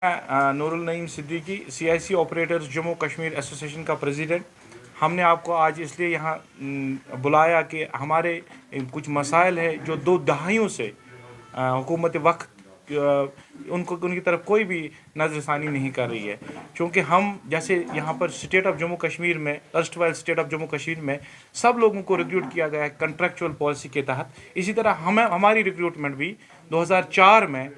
Nurul Naeem Siddiqui, CIC operators Jammu Kashmir association का president. हमने आपको आज इसलिए यहाँ बुलाया कि हमारे कुछ मसाइल है जो 2 दहाइयों से हुकूमत वक्त उनकी तरफ कोई भी नज़रसानी नहीं कर रही है। क्योंकि हम जैसे यहाँ पर स्टेट ऑफ जम्मू कश्मीर में, erstwhile state of Jammu Kashmir में सब लोगों को रिक्रूट किया गया है कंट्रैक्चुअल पॉलिसी के तहत। इसी तरह हमारी रिक्रूटमेंट भी 2004 में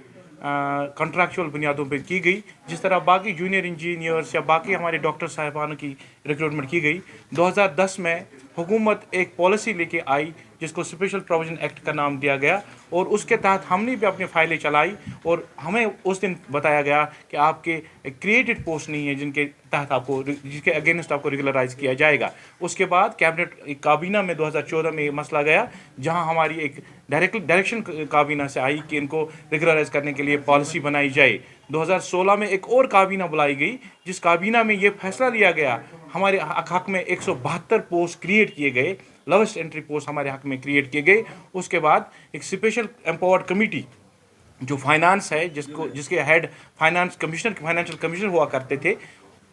कॉन्ट्रैक्चुअल बुनियादों पर की गई, जिस तरह बाकी जूनियर इंजीनियर्स या बाकी हमारे डॉक्टर साहिबानों की रिक्रूटमेंट की गई। 2010 में हुकूमत एक पॉलिसी लेके आई जिसको स्पेशल प्रोविजन एक्ट का नाम दिया गया, और उसके तहत हमने भी अपनी फाइलें चलाई और हमें उस दिन बताया गया कि आपके क्रिएटेड पोस्ट नहीं है जिनके तहत आपको, जिसके अगेंस्ट आपको रेगुलराइज किया जाएगा। उसके बाद कैबिनेट काबीना में 2014 में ये मसला गया, जहां हमारी एक डायरेक्शन काबीना से आई कि इनको रेगुलराइज करने के लिए पॉलिसी बनाई जाए। 2016 में एक और काबीना बुलाई गई, जिस काबीना में ये फैसला लिया गया हमारे हक में 172 पोस्ट क्रिएट किए गए, लोवेस्ट एंट्री पोस्ट हमारे हक में क्रिएट किए गए। उसके बाद एक स्पेशल एम्पावर्ड कमेटी जो फाइनेंस है, जिसके हेड फाइनेंशियल कमिश्नर हुआ करते थे,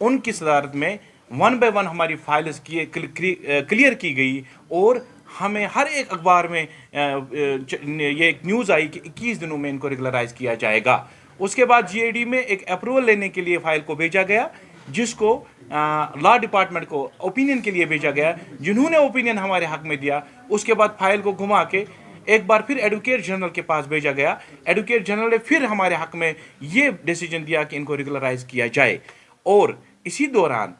उनकी सदारत में 1 बाय 1 हमारी फाइल्स क्लियर की गई, और हमें हर एक अखबार में ये एक न्यूज़ आई कि 21 दिनों में इनको रेगुलराइज किया जाएगा। उसके बाद GAD में एक अप्रूवल लेने के लिए फ़ाइल को भेजा गया, जिसको लॉ डिपार्टमेंट को ओपिनियन के लिए भेजा गया, जिन्होंने ओपिनियन हमारे हक में दिया। उसके बाद फाइल को घुमा के एक बार फिर एडवोकेट जनरल के पास भेजा गया। एडवोकेट जनरल ने फिर हमारे हक में ये डिसीजन दिया कि इनको रेगुलराइज किया जाए, और इसी दौरान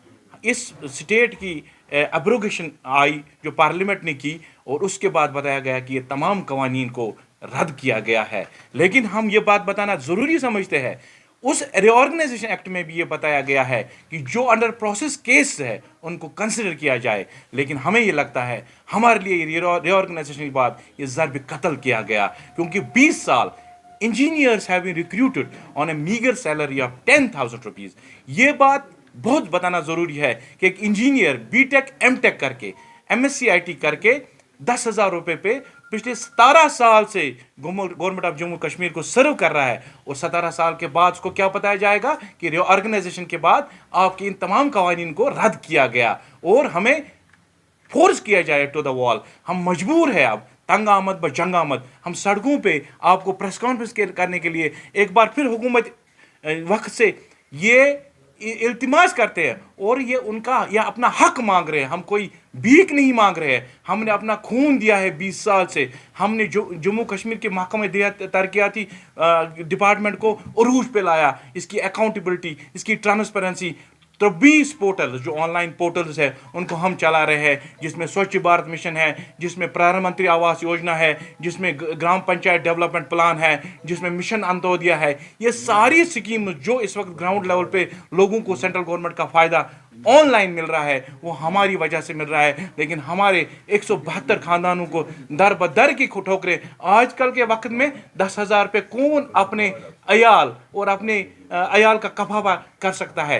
इस स्टेट की एब्रोगेशन आई जो पार्लियामेंट ने की, और उसके बाद बताया गया कि ये तमाम कवानीन को रद्द किया गया है। लेकिन हम ये बात बताना ज़रूरी समझते हैं, उस रिऑर्गेनाइजेशन एक्ट में भी ये बताया गया है कि जो अंडर प्रोसेस केस है उनको कंसिडर किया जाए। लेकिन हमें ये लगता है हमारे लिए रिऑर्गेनाइजेशन के बाद ये ज़र्ब कत्ल किया गया, क्योंकि 20 साल engineers have been recruited on a meager salary of 10,000 rupees. ये बात बहुत बताना ज़रूरी है कि एक इंजीनियर BTech MTech करके MSc IT करके 10,000 रुपये पे पिछले 17 साल से गवर्नमेंट ऑफ जम्मू कश्मीर को सर्व कर रहा है, और 17 साल के बाद उसको क्या बताया जाएगा कि रिऑर्गेनाइजेशन के बाद आपके इन तमाम कवानीन को रद्द किया गया और हमें फोर्स किया जाए टू द वॉल। हम मजबूर है अब, तंग आमद ब जंग आमद, हम सड़कों पे आपको प्रेस कॉन्फ्रेंस करने के लिए एक बार फिर हुकूमत वक्त से ये इल्तिमास करते हैं, और ये उनका या अपना हक मांग रहे हैं। हम कोई भीख नहीं मांग रहे हैं, हमने अपना खून दिया है 20 साल से। हमने जो जम्मू कश्मीर के महकमे तरक्याती डिपार्टमेंट को उरूज पे लाया, इसकी अकाउंटेबिलिटी, इसकी ट्रांसपेरेंसी। तो 20 पोर्टल्स जो ऑनलाइन पोर्टल्स है उनको हम चला रहे हैं, जिसमें स्वच्छ भारत मिशन है, जिसमें प्रधानमंत्री आवास योजना है, जिसमें ग्राम पंचायत डेवलपमेंट प्लान है, जिसमें मिशन अंत्योदय है। ये सारी स्कीम जो इस वक्त ग्राउंड लेवल पे लोगों को सेंट्रल गवर्नमेंट का फ़ायदा ऑनलाइन मिल रहा है, वो हमारी वजह से मिल रहा है। लेकिन हमारे 172 खानदानों को दर बदर की ठोकरें। आजकल के वक्त में 10,000 पे कौन अपने अयाल और अपने अयाल का कफावा कर सकता है?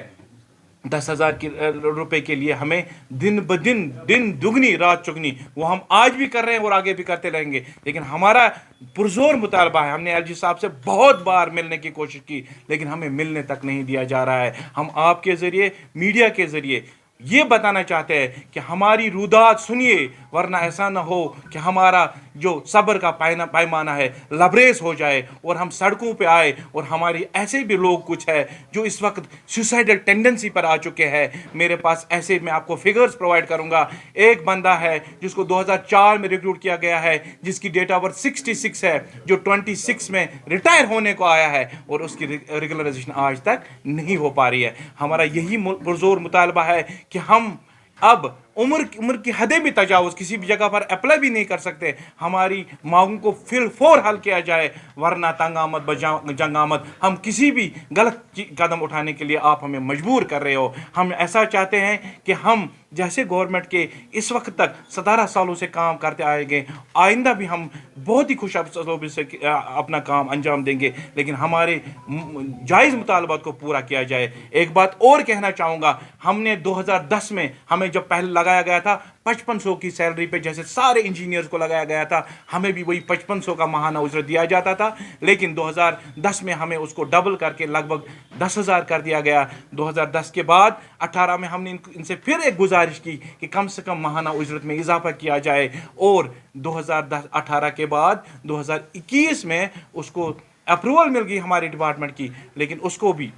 10,000 रुपए के लिए हमें दिन ब दिन दुगनी रात चुगनी, वो हम आज भी कर रहे हैं और आगे भी करते रहेंगे। लेकिन हमारा पुरजोर मुतालबा है, हमने LG साहब से बहुत बार मिलने की कोशिश की, लेकिन हमें मिलने तक नहीं दिया जा रहा है। हम आपके ज़रिए, मीडिया के ज़रिए ये बताना चाहते हैं कि हमारी रुदात सुनिए, वरना ऐसा ना हो कि हमारा जो सब्र का पैमाना है लबरेज हो जाए और हम सड़कों पे आए। और हमारी ऐसे भी लोग कुछ है जो इस वक्त सुसाइडल टेंडेंसी पर आ चुके हैं। मेरे पास ऐसे, मैं आपको फिगर्स प्रोवाइड करूंगा। एक बंदा है जिसको 2004 में रिक्रूट किया गया है, जिसकी डेट ऑफ बर्थ 66 है, जो 26 में रिटायर होने को आया है, और उसकी रेगुलराइजेशन आज तक नहीं हो पा रही है। हमारा यही पुरजोर मुतालबा है कि हम अब उम्र की हदें भी तजावुज़ किसी भी जगह पर अप्लाई भी नहीं कर सकते। हमारी मांगों को फिलफौर हल किया जाए, वरना तंग आमद ब जंग आमद। हम किसी भी गलत कदम उठाने के लिए आप हमें मजबूर कर रहे हो। हम ऐसा चाहते हैं कि हम जैसे गवर्नमेंट के इस वक्त तक 17 सालों से काम करते आएंगे, आइंदा भी हम बहुत ही खुश से अपना काम अंजाम देंगे, लेकिन हमारे जायज़ मुतालबात को पूरा किया जाए। एक बात और कहना चाहूँगा, हमने 2010 में हमें जब पहले लगा लगाया गया था 5500 की सैलरी पे, जैसे सारे इंजीनियर्स को लगाया गया था, हमें भी वही 5500 का माहाना उजरत दिया जाता था। लेकिन 2010 में हमें उसको डबल करके लगभग 10,000 कर दिया गया। 2010 के बाद 18 में हमने इनसे फिर एक गुजारिश की कि कम से कम माहाना उजरत में इजाफा किया जाए, और 2018 के बाद 2021 में उसको अप्रूवल मिल गई हमारे डिपार्टमेंट की। लेकिन उसको भी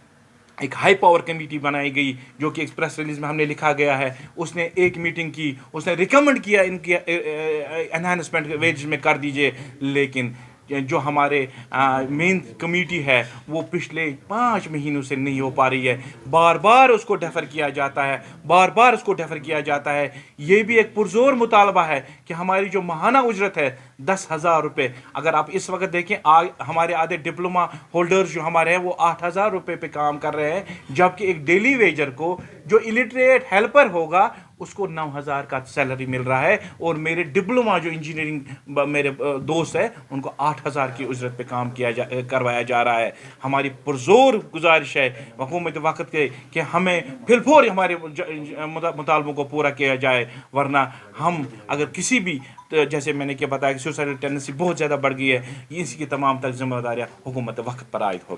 एक हाई पावर कमेटी बनाई गई, जो कि एक्सप्रेस रिलीज में हमने लिखा गया है। उसने एक मीटिंग की, उसने रिकमेंड किया इनकी एनहांसमेंट वेज में कर दीजिए। लेकिन जो हमारे मेन कमेटी है वो पिछले 5 महीनों से नहीं हो पा रही है। बार बार उसको डेफर किया जाता है, बार बार उसको डेफर किया जाता है। ये भी एक पुरजोर मुतालबा है कि हमारी जो माहाना उजरत है 10,000 रुपये, अगर आप इस वक्त देखें हमारे आधे डिप्लोमा होल्डर्स जो हमारे हैं वो 8,000 रुपये पे काम कर रहे हैं, जबकि एक डेली वेजर को जो इलिटरेट हेल्पर होगा उसको 9,000 का सैलरी मिल रहा है। और मेरे डिप्लोमा जो इंजीनियरिंग मेरे दोस्त है उनको 8,000 की उजरत पे काम करवाया जा रहा है। हमारी पुरजोर गुजारिश है हुकूमत वक्त के कि हमें फिलफोर हमारे मुतालबों को पूरा किया जाए, वरना हम अगर किसी भी जैसे मैंने क्या बताया कि सुसाइडल टेंडेंसी बहुत ज़्यादा बढ़ गई है, इसकी तमाम तक जिम्मेदारियाँ हुकूमत वक्त पर आयद हो।